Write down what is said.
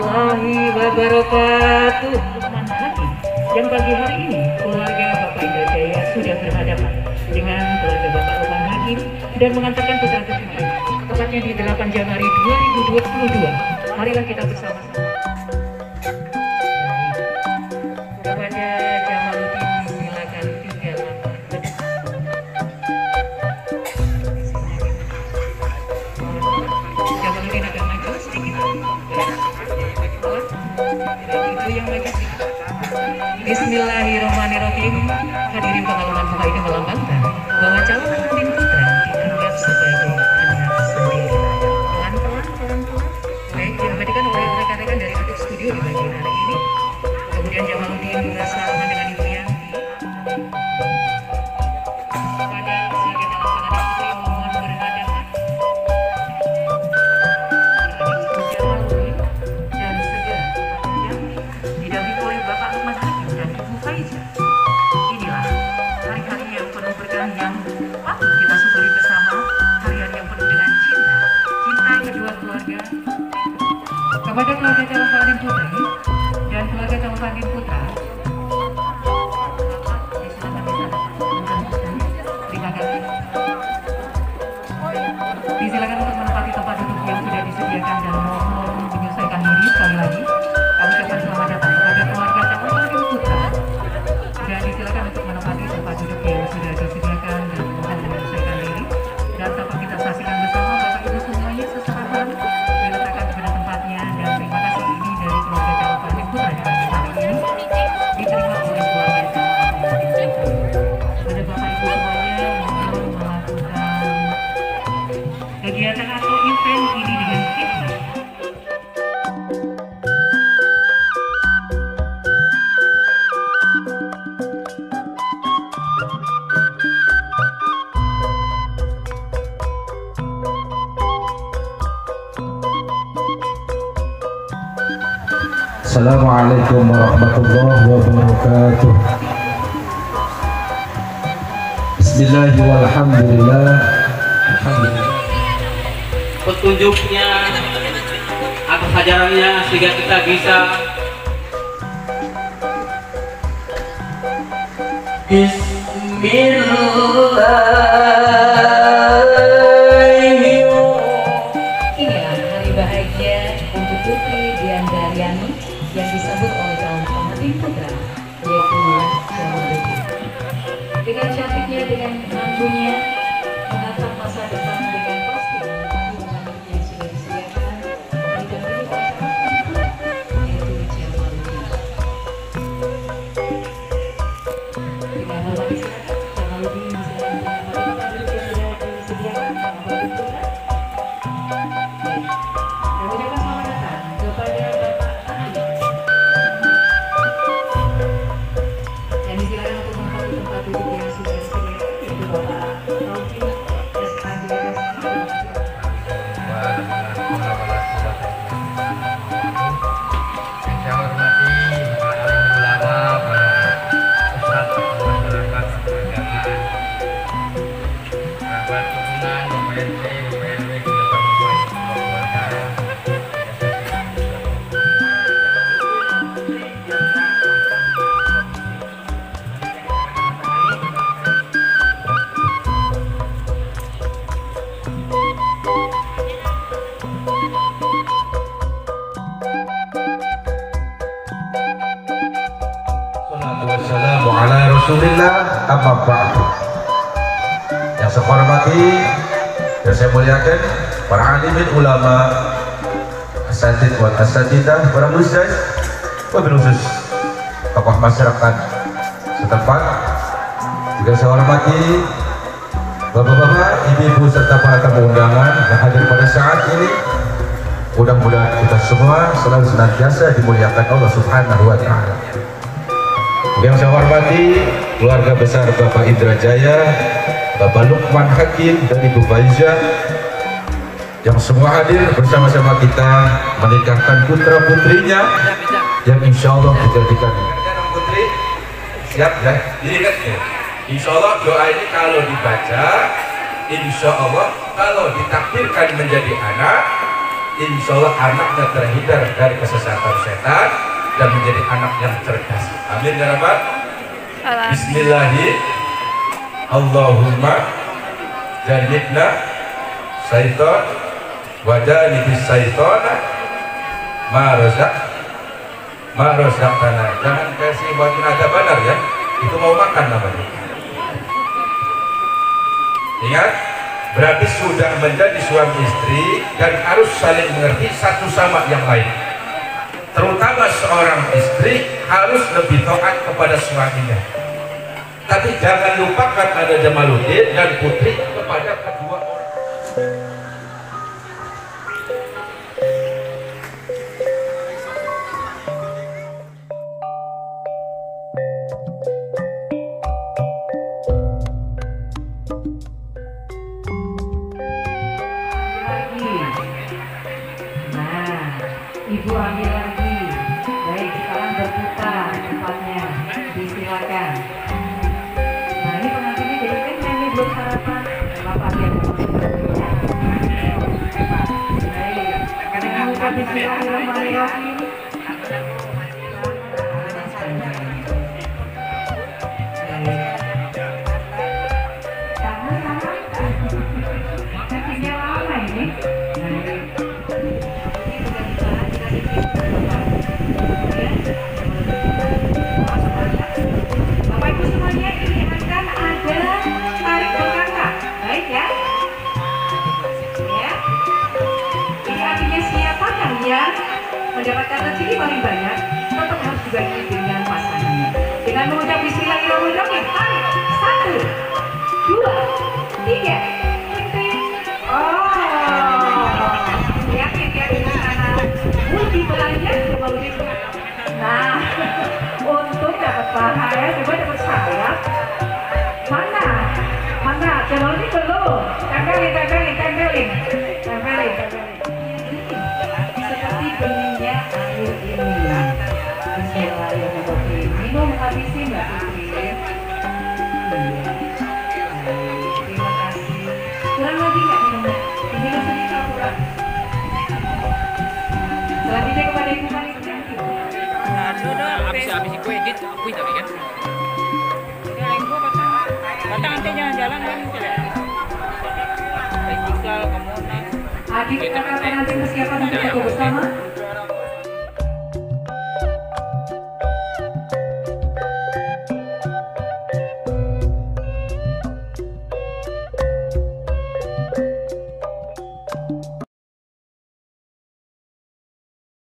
warahmatullahi wabarakatuh. Lukman Hakim yang pagi hari ini keluarga Bapak Indra Jaya sudah berhadapan dengan keluarga Bapak Lukman Hakim dan mengantarkan putra tercinta tepatnya di 8 Januari 2022. Marilah kita bersama-sama. Kepada Jamaluddin silakan 3 langkah ke depan. Jamaluddin agak maju sedikit. Itu yang maju sedikit. Bismillahirrahmanirrahim. Hadirin pengalaman buka ini melambangkan bahwa calon pengantin putra dianggap sebagai anak sendiri. Pelan-pelan. Baik, diabadikan oleh rekan-rekan dari Atik Studio di bagian hari ini. Kemudian Jamaluddin merasa aman dengan Ibu Yanti. Pada sebagai calon pengantin putri mohon berhadapan. Jamaluddin dan segera Yanti didampingi oleh Bapak Lukman Hakim dan Ibu Faiza. Inilah hari-hari yang penuh berkah yang patut kita syukuri bersama. Hari-hari yang penuh dengan cinta kedua keluarga. Kepada keluarga calon pengantin putri dan keluarga calon pengantin putra, disilakan untuk menempati tempat duduk yang sudah disediakan dan mohon menyesuaikan diri. Sekali lagi kami ucapkan selamat datang kepada keluarga calon pengantin putra dan disilakan untuk menempati tempat duduk yang sudah disediakan dan mohon menyesuaikan diri. Dan dapat kita saksikan bersama Bapak Ibu semuanya secara hormat diletakkan pada tempatnya. Dan terima kasih ini dari keluarga calon pengantin putra yang hari ini diterima oleh keluarga calon pengantin putri. Pada Bapak Ibu semuanya mohon melakukan kegiatan atau event ini dengan khidmat. Assalamualaikum warahmatullahi wabarakatuh. Bismillahirrahmanirrahim. Petunjuknya atau ajarannya sehingga kita bisa Inilah hari bahagia untuk Putri Dian Daryani yang disambut oleh calon pengantin putra, yaitu Jamaluddin. Dengan cantiknya, dengan mampunya menatap masa depan dengan kostum yang sudah disediakan, didampingi oleh calon pengantin putra, yaitu Jamaluddin. Dengan hormat disilakan, Jamaluddin disilakan menempati tempat duduk yang sudah disediakan calon pengantin putra. Baik, kami ucapkan selamat datang kepada Bapak Hakim. Dan disilakan untuk menempati tempat duduk yang sudah disediakan, yaitu Bapak Taufik SHG. Yang saya hormati para alim ulama, para ustadz masyarakat keagamaan, kerabat hubungan, UPNT, UPNW, keluarga keluarga. Wassalamu ala Rasulillah, amma ba'du. Yang saya hormati dan saya muliakan para alimin ulama, asatid wal asatidah, para ustaz, wabil khusus tokoh masyarakat setempat. Juga saya hormati bapak-bapak, ibu-ibu serta para tamu undangan yang hadir pada saat ini. Mudah-mudahan kita semua selalu senantiasa dimuliakan Allah Subhanahu wa Ta'ala. Yang saya hormati keluarga besar Bapak Indra Jaya, Bapak Lukman Hakim dan Ibu Faiza yang semua hadir bersama-sama kita menikahkan putra putrinya yang insya Allah dijadikan putri. Siap ya? Insya Allah doa ini kalau dibaca, insya Allah kalau ditakdirkan menjadi anak, insya Allah anaknya terhindar dari kesesatan setan dan menjadi anak yang cerdas. Amin ya rabbal. Bismillahirrahmanirrahim. Allahumma jannibna syaiton wa jannibis syaitona ma razaqtana. Jangan kasih buat nada benar ya, itu mau makan namanya. Ingat, berarti sudah menjadi suami istri dan harus saling mengerti satu sama yang lain. Terutama seorang istri harus lebih taat kepada suaminya. Tapi jangan lupakan ada Jamaluddin dan Putri kepada kedua orang. Ibu ambil lagi. Baik, sekarang berputar tempatnya. Disilakan. Nah, ini pengantinnya jadi kan nenek belum sarapan. Bapak lihat. Baik. Karena bukan bismillahirrahmanirrahim. Sama-sama. Kakinya lama ini. Bapak Ibu semuanya, ini akan ada tarik berkata, baik ya? Ya. Ini artinya siapa yang mendapatkan rezeki paling banyak, tetap harus dibagi dengan pasangannya. Dengan mengucap Bismillahirrahmanirrahim, tarik 1, 2, 3. Yakin sana multi belanja coba begitu. Nah, untuk dapat pahala coba dapat sayap. Mana coba ini belum. Tempelin. Seperti benihnya air ini. Bismillahirrahmanirrahim. Minum habisi Mbak Putri. Terima kasih. Kurang lagi nggak minumnya? Minum sedikit kurang. Selanjutnya kepada Ibu Panitia. Habis aku edit, aku tapi kan. Ya, aku batang nanti jalan-jalan kan tidak. Istiqlal, Kemunas. Adik kakak pengantin persiapan untuk foto bersama.